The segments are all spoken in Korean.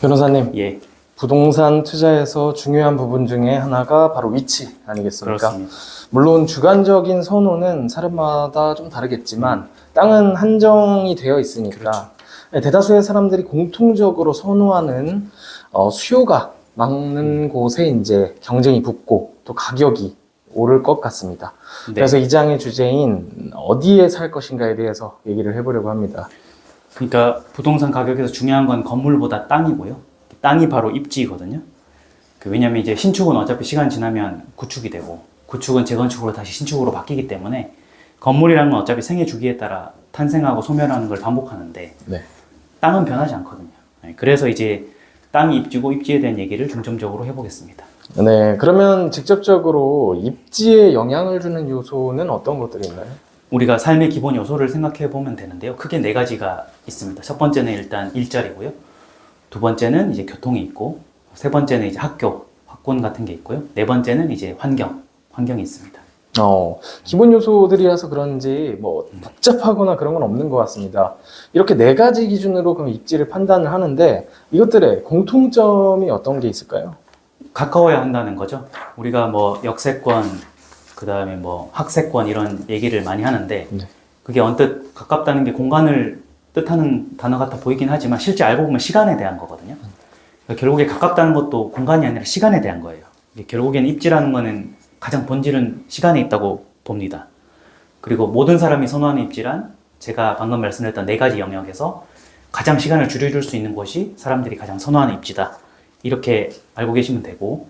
변호사님, 예, 부동산 투자에서 중요한 부분 중에 하나가 바로 위치 아니겠습니까? 그렇습니다. 물론 주관적인 선호는 사람마다 좀 다르겠지만 땅은 한정이 되어 있으니까 대다수의 사람들이 공통적으로 선호하는 수요가 많은 곳에 이제 경쟁이 붙고 또 가격이 오를 것 같습니다. 네. 그래서 이 장의 주제인 어디에 살 것인가에 대해서 얘기를 해보려고 합니다. 그러니까 부동산 가격에서 중요한 건 건물보다 땅이고요. 땅이 바로 입지거든요. 왜냐면 이제 신축은 어차피 시간 지나면 구축이 되고 구축은 재건축으로 다시 신축으로 바뀌기 때문에 건물이라는 건 어차피 생애 주기에 따라 탄생하고 소멸하는 걸 반복하는데 네. 땅은 변하지 않거든요. 그래서 이제 땅이 입지고 입지에 대한 얘기를 중점적으로 해보겠습니다. 네, 그러면 직접적으로 입지에 영향을 주는 요소는 어떤 것들이 있나요? 우리가 삶의 기본 요소를 생각해 보면 되는데요. 크게 네 가지가 있습니다. 첫 번째는 일단 일자리고요. 두 번째는 이제 교통이 있고, 세 번째는 이제 학교, 학군 같은 게 있고요. 네 번째는 이제 환경이 있습니다. 기본 요소들이라서 그런지 뭐 복잡하거나 그런 건 없는 것 같습니다. 이렇게 네 가지 기준으로 그럼 입지를 판단을 하는데 이것들의 공통점이 어떤 게 있을까요? 가까워야 한다는 거죠. 우리가 뭐 역세권, 그 다음에 뭐 학세권 이런 얘기를 많이 하는데 네. 그게 언뜻 가깝다는 게 공간을 뜻하는 단어 같아 보이긴 하지만 실제 알고 보면 시간에 대한 거거든요. 그러니까 결국에 가깝다는 것도 공간이 아니라 시간에 대한 거예요. 결국에는 입지라는 거는 가장 본질은 시간에 있다고 봅니다. 그리고 모든 사람이 선호하는 입지란 제가 방금 말씀드렸던 네 가지 영역에서 가장 시간을 줄여줄 수 있는 곳이 사람들이 가장 선호하는 입지다. 이렇게 알고 계시면 되고,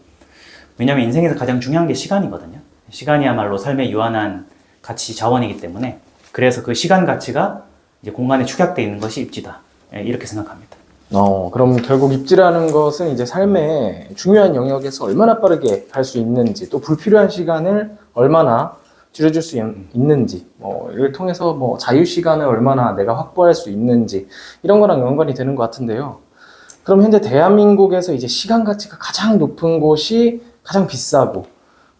왜냐하면 인생에서 가장 중요한 게 시간이거든요. 시간이야말로 삶의 유한한 가치 자원이기 때문에 그래서 그 시간 가치가 이제 공간에 축약되어 있는 것이 입지다. 이렇게 생각합니다. 그럼 결국 입지라는 것은 이제 삶의 중요한 영역에서 얼마나 빠르게 갈 수 있는지 또 불필요한 시간을 얼마나 줄여줄 수 있는지 이를 통해서 뭐 자유시간을 얼마나 내가 확보할 수 있는지 이런 거랑 연관이 되는 것 같은데요. 그럼 현재 대한민국에서 이제 시간 가치가 가장 높은 곳이 가장 비싸고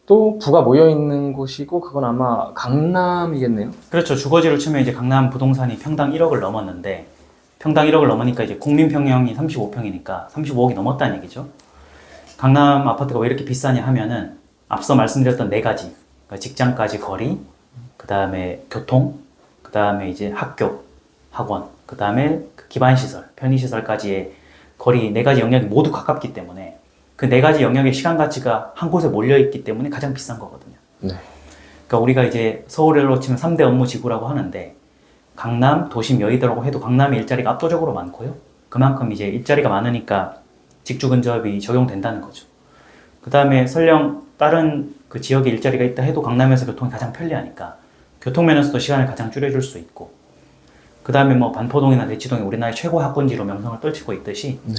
또 부가 모여 있는 곳이고 그건 아마 강남이겠네요. 그렇죠. 주거지로 치면 이제 강남 부동산이 평당 1억을 넘었는데 평당 1억을 넘으니까 이제 국민 평형이 35평이니까 35억이 넘었다는 얘기죠. 강남 아파트가 왜 이렇게 비싸냐 하면은 앞서 말씀드렸던 네 가지, 그러니까 직장까지 거리, 그 다음에 교통, 그 다음에 이제 학교, 학원, 그 다음에 기반시설, 편의시설까지의 거리 네 가지 영역이 모두 가깝기 때문에 그 네 가지 영역의 시간 가치가 한 곳에 몰려있기 때문에 가장 비싼 거거든요. 네. 그러니까 우리가 이제 서울로 치면 3대 업무 지구라고 하는데 강남, 도심, 여의도라고 해도 강남의 일자리가 압도적으로 많고요. 그만큼 이제 일자리가 많으니까 직주근접이 적용된다는 거죠. 그 다음에 설령 다른 그 지역에 일자리가 있다 해도 강남에서 교통이 가장 편리하니까 교통면에서도 시간을 가장 줄여줄 수 있고, 그 다음에 뭐 반포동이나 대치동이 우리나라의 최고 학군지로 명성을 떨치고 있듯이 네.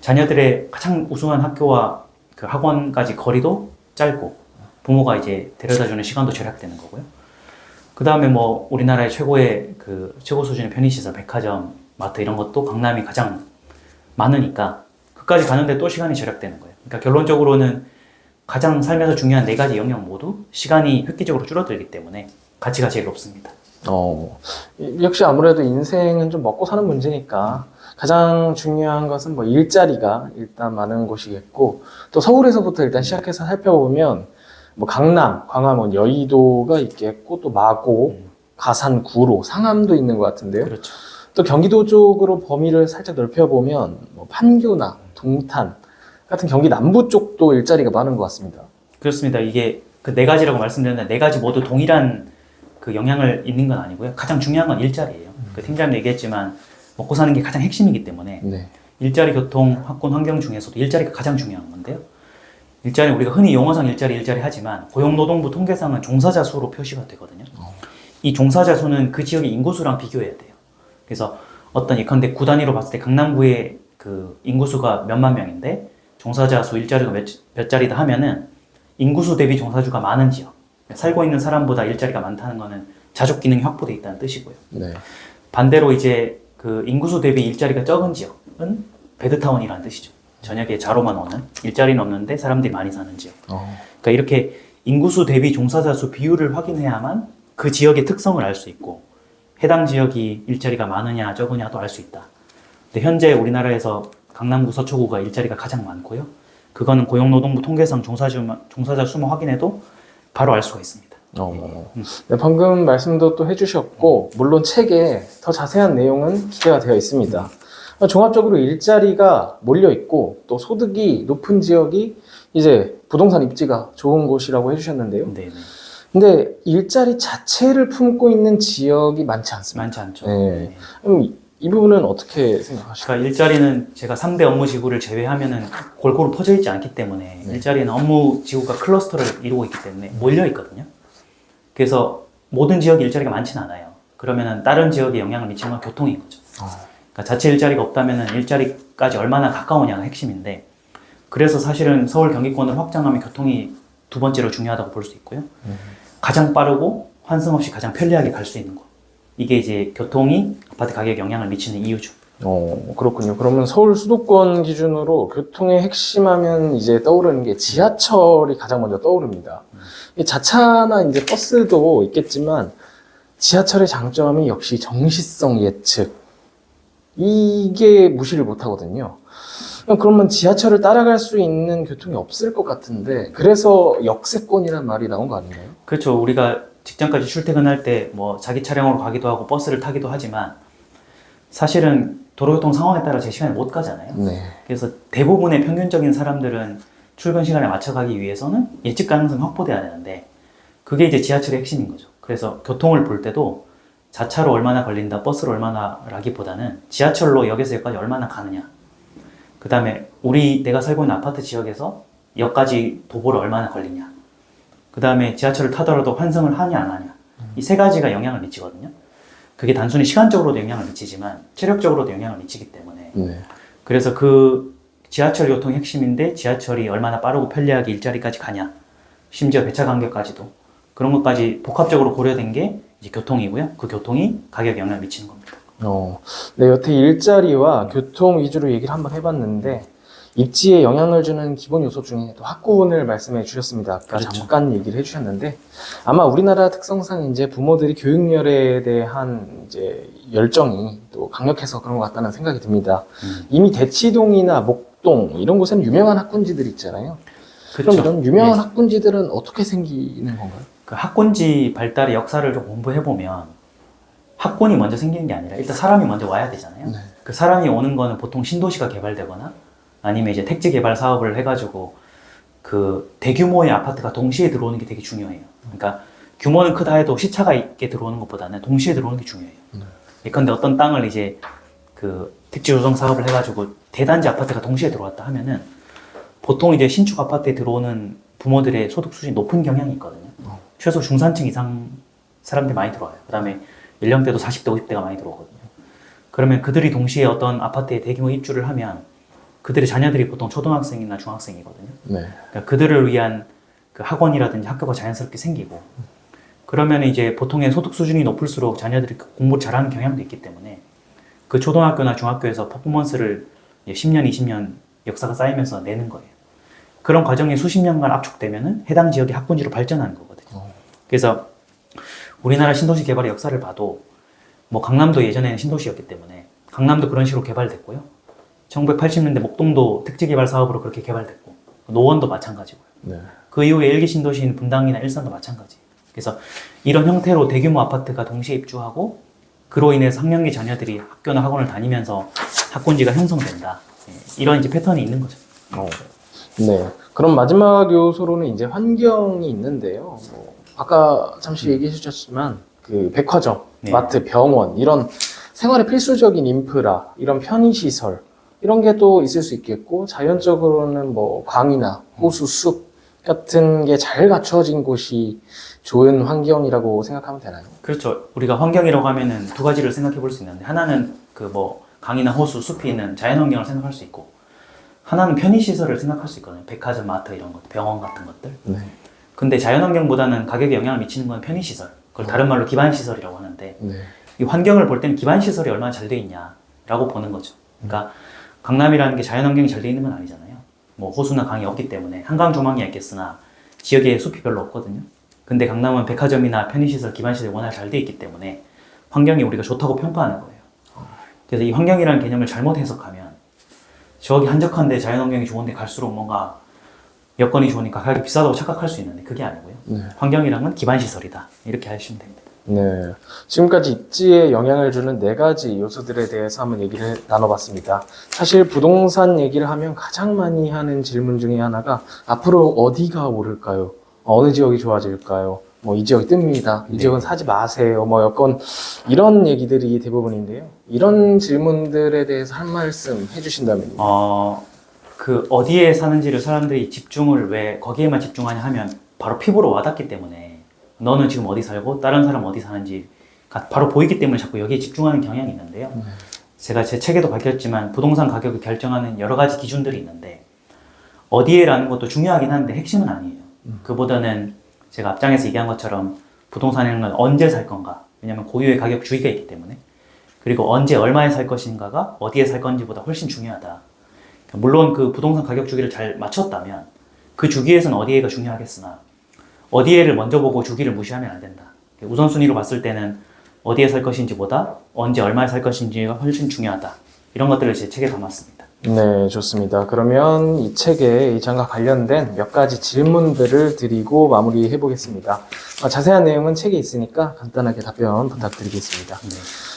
자녀들의 가장 우수한 학교와 그 학원까지 거리도 짧고 부모가 이제 데려다주는 시간도 절약되는 거고요. 그 다음에 뭐 우리나라의 최고의 그 최고 수준의 편의시설, 백화점, 마트 이런 것도 강남이 가장 많으니까 그까지 가는데 또 시간이 절약되는 거예요. 그러니까 결론적으로는 가장 삶에서 중요한 네 가지 영역 모두 시간이 획기적으로 줄어들기 때문에 가치가 제일 높습니다. 역시 아무래도 인생은 좀 먹고 사는 문제니까 가장 중요한 것은 뭐 일자리가 일단 많은 곳이겠고 또 서울에서부터 일단 시작해서 살펴보면 뭐 강남, 광화문, 여의도가 있겠고 또 마고, 가산, 구로, 상암도 있는 것 같은데요. 그렇죠. 또 경기도 쪽으로 범위를 살짝 넓혀보면 뭐 판교나 동탄 같은 경기 남부 쪽도 일자리가 많은 것 같습니다. 그렇습니다. 이게 그 네 가지라고 말씀드렸는데 네 가지 모두 동일한 그 영향을 있는 건 아니고요. 가장 중요한 건 일자리예요. 그 팀장님 얘기했지만 먹고 사는 게 가장 핵심이기 때문에 네. 일자리, 교통, 학군, 환경 중에서도 일자리가 가장 중요한 건데요. 일자리 우리가 흔히 용어상 일자리 하지만 고용노동부 통계상은 종사자 수로 표시가 되거든요. 이 종사자 수는 그 지역의 인구수랑 비교해야 돼요. 그래서 어떤 예컨대 구 단위로 봤을 때 강남구의 그 인구수가 몇만 명인데 종사자 수 일자리가 몇 자리다 하면은 인구수 대비 종사주가 많은 지역, 살고 있는 사람보다 일자리가 많다는 거는 자족 기능이 확보되어 있다는 뜻이고요. 네. 반대로 이제 그 인구수 대비 일자리가 적은 지역은 배드타운이라는 뜻이죠. 저녁에 자로만 오는, 일자리는 없는데 사람들이 많이 사는 지역. 그러니까 이렇게 인구수 대비 종사자 수 비율을 확인해야만 그 지역의 특성을 알 수 있고 해당 지역이 일자리가 많으냐 적으냐도 알 수 있다. 근데 현재 우리나라에서 강남구 서초구가 일자리가 가장 많고요. 그거는 고용노동부 통계상 종사자 수만 확인해도 바로 알 수가 있습니다. 네, 방금 말씀도 또 해주셨고, 물론 책에 더 자세한 내용은 기재가 되어 있습니다. 종합적으로 일자리가 몰려 있고, 또 소득이 높은 지역이 이제 부동산 입지가 좋은 곳이라고 해주셨는데요. 네네. 근데 일자리 자체를 품고 있는 지역이 많지 않습니다. 많지 않죠. 네. 네. 그럼 이 부분은 어떻게 생각하실까요? 그러니까 일자리는 제가 3대 업무 지구를 제외하면은 골고루 퍼져 있지 않기 때문에 네. 일자리는 업무 지구가 클러스터를 이루고 있기 때문에 몰려 있거든요. 그래서 모든 지역에 일자리가 많지는 않아요. 그러면은 다른 지역에 영향을 미치는 건 교통인 거죠. 그러니까 자체 일자리가 없다면은 일자리까지 얼마나 가까우냐가 핵심인데, 그래서 사실은 서울 경기권을 확장하면 교통이 두 번째로 중요하다고 볼 수 있고요. 가장 빠르고 환승 없이 가장 편리하게 갈 수 있는 곳. 이게 이제 교통이 아파트 가격에 영향을 미치는 이유죠. 그렇군요. 그러면 서울 수도권 기준으로 교통의 핵심하면 이제 떠오르는 게 지하철이 가장 먼저 떠오릅니다. 이 자차나 이제 버스도 있겠지만 지하철의 장점이 역시 정시성 예측. 이게 무시를 못 하거든요. 그러면 지하철을 따라갈 수 있는 교통이 없을 것 같은데, 그래서 역세권이라는 말이 나온 거 아닌가요? 그렇죠. 우리가 직장까지 출퇴근할 때 뭐 자기 차량으로 가기도 하고 버스를 타기도 하지만 사실은 도로교통 상황에 따라 제 시간에 못 가잖아요. 네. 그래서 대부분의 평균적인 사람들은 출근 시간에 맞춰 가기 위해서는 예측 가능성이 확보돼야 되는데, 그게 이제 지하철의 핵심인 거죠. 그래서 교통을 볼 때도 자차로 얼마나 걸린다, 버스로 얼마나 라기보다는 지하철로 역에서 역까지 얼마나 가느냐. 그 다음에 내가 살고 있는 아파트 지역에서 역까지 도보로 얼마나 걸리냐. 그 다음에 지하철을 타더라도 환승을 하냐 안 하냐. 이 세 가지가 영향을 미치거든요. 그게 단순히 시간적으로도 영향을 미치지만 체력적으로도 영향을 미치기 때문에. 네. 그래서 그 지하철 교통의 핵심인데, 지하철이 얼마나 빠르고 편리하게 일자리까지 가냐. 심지어 배차 간격까지도. 그런 것까지 복합적으로 고려된 게 이제 교통이고요. 그 교통이 가격에 영향을 미치는 겁니다. 네, 여태 일자리와 교통 위주로 얘기를 한번 해봤는데, 입지에 영향을 주는 기본 요소 중에 또 학군을 말씀해 주셨습니다. 아까 그렇죠. 잠깐 얘기를 해주셨는데, 아마 우리나라 특성상 이제 부모들이 교육열에 대한 이제 열정이 또 강력해서 그런 것 같다는 생각이 듭니다. 이미 대치동이나 목동 이런 곳에는 유명한 학군지들 있잖아요. 그럼 이런 유명한 학군지들은 어떻게 생기는 건가요? 그 학군지 발달의 역사를 좀 공부해보면 학군이 먼저 생기는 게 아니라 일단 사람이 먼저 와야 되잖아요. 네. 그 사람이 오는 거는 보통 신도시가 개발되거나 아니면 이제 택지 개발 사업을 해가지고 그 대규모의 아파트가 동시에 들어오는 게 되게 중요해요. 그러니까 규모는 크다 해도 시차가 있게 들어오는 것보다는 동시에 들어오는 게 중요해요. 예컨대 어떤 땅을 이제 그 택지 조성 사업을 해가지고 대단지 아파트가 동시에 들어왔다 하면은 보통 이제 신축 아파트에 들어오는 부모들의 소득 수준이 높은 경향이 있거든요. 최소 중산층 이상 사람들이 많이 들어와요. 그 다음에 연령대도 40대, 50대가 많이 들어오거든요. 그러면 그들이 동시에 어떤 아파트에 대규모 입주를 하면 그들의 자녀들이 보통 초등학생이나 중학생이거든요. 네. 그러니까 그들을 위한 그 학원이라든지 학교가 자연스럽게 생기고, 그러면 이제 보통의 소득 수준이 높을수록 자녀들이 공부를 잘하는 경향도 있기 때문에 그 초등학교나 중학교에서 퍼포먼스를 10년, 20년 역사가 쌓이면서 내는 거예요. 그런 과정이 수십 년간 압축되면은 해당 지역의 학군지로 발전하는 거거든요. 그래서 우리나라 신도시 개발의 역사를 봐도 뭐 강남도 예전에는 신도시였기 때문에 강남도 그런 식으로 개발됐고요. 1980년대 목동도 택지 개발 사업으로 그렇게 개발됐고, 노원도 마찬가지고요. 네. 그 이후에 일기 신도시인 분당이나 일산도 마찬가지. 그래서 이런 형태로 대규모 아파트가 동시에 입주하고 그로 인해서 학령기 자녀들이 학교나 학원을 다니면서 학군지가 형성된다. 이런 이제 패턴이 있는 거죠. 네. 그럼 마지막 요소로는 이제 환경이 있는데요. 아까 잠시 얘기해 주셨지만 그 백화점, 네. 마트, 병원 이런 생활의 필수적인 인프라, 이런 편의시설 이런 게 또 있을 수 있겠고, 자연적으로는 뭐 강이나 호수, 숲 같은 게 잘 갖춰진 곳이 좋은 환경이라고 생각하면 되나요? 그렇죠. 우리가 환경이라고 하면은 두 가지를 생각해 볼 수 있는데, 하나는 그 뭐 강이나 호수, 숲이 있는 자연환경을 생각할 수 있고, 하나는 편의시설을 생각할 수 있거든요. 백화점, 마트 이런 것, 병원 같은 것들. 네. 근데 자연환경보다는 가격에 영향을 미치는 건 편의시설. 그걸 다른 말로 기반시설이라고 하는데, 네. 이 환경을 볼 때는 기반시설이 얼마나 잘 돼 있냐라고 보는 거죠. 그러니까 강남이라는 게 자연환경이 잘 돼 있는 건 아니잖아요. 뭐 호수나 강이 없기 때문에 한강 조망이 있겠으나 지역에 숲이 별로 없거든요. 근데 강남은 백화점이나 편의시설, 기반시설이 워낙 잘 돼 있기 때문에 환경이 우리가 좋다고 평가하는 거예요. 그래서 이 환경이라는 개념을 잘못 해석하면 저기 한적한데 자연환경이 좋은데 갈수록 뭔가 여건이 좋으니까 가격이 비싸다고 착각할 수 있는데 그게 아니고요. 네. 환경이랑은 기반시설이다. 이렇게 하시면 됩니다. 네. 지금까지 입지에 영향을 주는 네 가지 요소들에 대해서 한번 얘기를 나눠봤습니다. 사실 부동산 얘기를 하면 가장 많이 하는 질문 중에 하나가 앞으로 어디가 오를까요? 어느 지역이 좋아질까요? 뭐 이 지역이 뜹니다. 이 네. 지역은 사지 마세요. 뭐 여건 이런 얘기들이 대부분인데요. 이런 질문들에 대해서 한 말씀 해주신다면요. 그 어디에 사는지를 사람들이 집중을 왜 거기에만 집중하냐 하면 바로 피부로 와닿기 때문에 너는 지금 어디 살고 다른 사람 어디 사는지가 바로 보이기 때문에 자꾸 여기에 집중하는 경향이 있는데요. 제가 제 책에도 밝혔지만 부동산 가격을 결정하는 여러 가지 기준들이 있는데 어디에라는 것도 중요하긴 한데 핵심은 아니에요. 그보다는 제가 앞장에서 얘기한 것처럼 부동산이라는 건 언제 살 건가, 왜냐면 고유의 가격 주의가 있기 때문에, 그리고 언제 얼마에 살 것인가가 어디에 살 건지보다 훨씬 중요하다. 물론 그 부동산 가격 주기를 잘 맞췄다면 그 주기에서는 어디에가 중요하겠으나 어디에를 먼저 보고 주기를 무시하면 안 된다. 우선순위로 봤을 때는 어디에 살 것인지보다 언제 얼마에 살 것인지가 훨씬 중요하다. 이런 것들을 제 책에 담았습니다. 네, 좋습니다. 그러면 이 책에 이 장과 관련된 몇 가지 질문들을 드리고 마무리해 보겠습니다. 자세한 내용은 책에 있으니까 간단하게 답변 부탁드리겠습니다.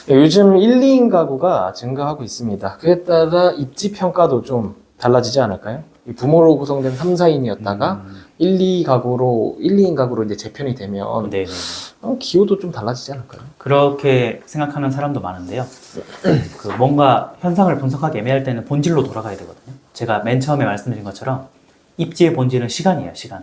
네, 요즘 1, 2인 가구가 증가하고 있습니다. 그에 따라 입지 평가도 좀 달라지지 않을까요? 이 부모로 구성된 3, 4인이었다가 1, 2인 가구로 이제 재편이 되면 네네. 기호도 좀 달라지지 않을까요? 그렇게 생각하는 사람도 많은데요. 그 뭔가 현상을 분석하기 애매할 때는 본질로 돌아가야 되거든요. 제가 맨 처음에 말씀드린 것처럼 입지의 본질은 시간이에요, 시간.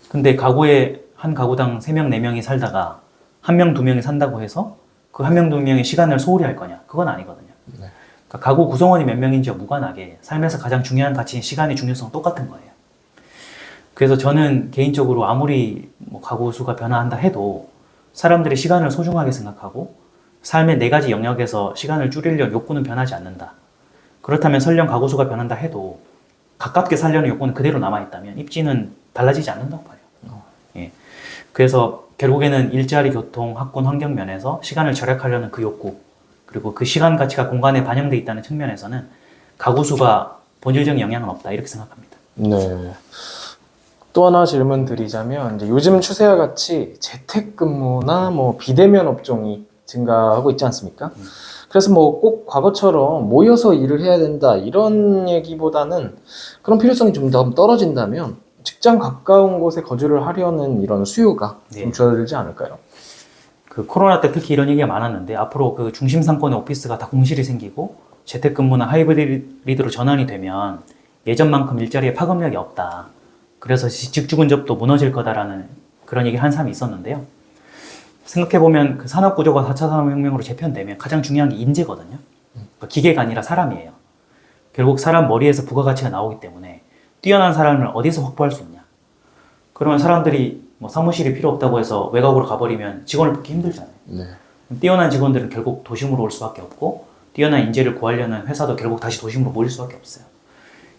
근데 가구에 한 가구당 3명, 4명이 살다가 1명, 2명이 산다고 해서 그 1명, 2명의 시간을 소홀히 할 거냐? 그건 아니거든요. 네. 그러니까 가구 구성원이 몇 명인지와 무관하게 삶에서 가장 중요한 가치인 시간의 중요성은 똑같은 거예요. 그래서 저는 개인적으로 아무리 뭐 가구 수가 변화한다 해도 사람들이 시간을 소중하게 생각하고 삶의 4가지 영역에서 시간을 줄이려는 욕구는 변하지 않는다. 그렇다면 설령 가구 수가 변한다 해도 가깝게 살려는 욕구는 그대로 남아있다면 입지는 달라지지 않는다고 봐요. 예. 그래서 결국에는 일자리, 교통, 학군, 환경 면에서 시간을 절약하려는 그 욕구, 그리고 그 시간 가치가 공간에 반영돼 있다는 측면에서는 가구 수가 본질적인 영향은 없다, 이렇게 생각합니다. 네. 또 하나 질문 드리자면, 이제 요즘 추세와 같이 재택근무나 뭐 비대면 업종이 증가하고 있지 않습니까? 그래서 뭐 꼭 과거처럼 모여서 일을 해야 된다, 이런 얘기보다는 그런 필요성이 좀 더 떨어진다면 직장 가까운 곳에 거주를 하려는 이런 수요가 좀 줄어들지 않을까요? 그 코로나 때 특히 이런 얘기가 많았는데 앞으로 그 중심 상권의 오피스가 다 공실이 생기고 재택근무나 하이브리드로 전환이 되면 예전만큼 일자리에 파급력이 없다. 그래서 직주근접도 무너질 거다라는 그런 얘기를 한 사람이 있었는데요. 생각해보면 그 산업구조가 4차 산업혁명으로 재편되면 가장 중요한 게 인재거든요. 그러니까 기계가 아니라 사람이에요. 결국 사람 머리에서 부가가치가 나오기 때문에 뛰어난 사람을 어디서 확보할 수 있냐. 그러면 사람들이 뭐 사무실이 필요 없다고 해서 외곽으로 가버리면 직원을 뽑기 힘들잖아요. 네. 뛰어난 직원들은 결국 도심으로 올 수밖에 없고 뛰어난 인재를 구하려는 회사도 결국 다시 도심으로 몰릴 수밖에 없어요.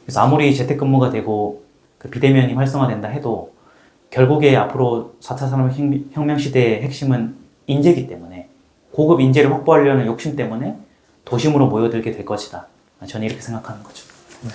그래서 아무리 재택근무가 되고 그 비대면이 활성화된다 해도 결국에 앞으로 4차 산업혁명 시대의 핵심은 인재이기 때문에 고급 인재를 확보하려는 욕심 때문에 도심으로 모여들게 될 것이다. 저는 이렇게 생각하는 거죠. 네.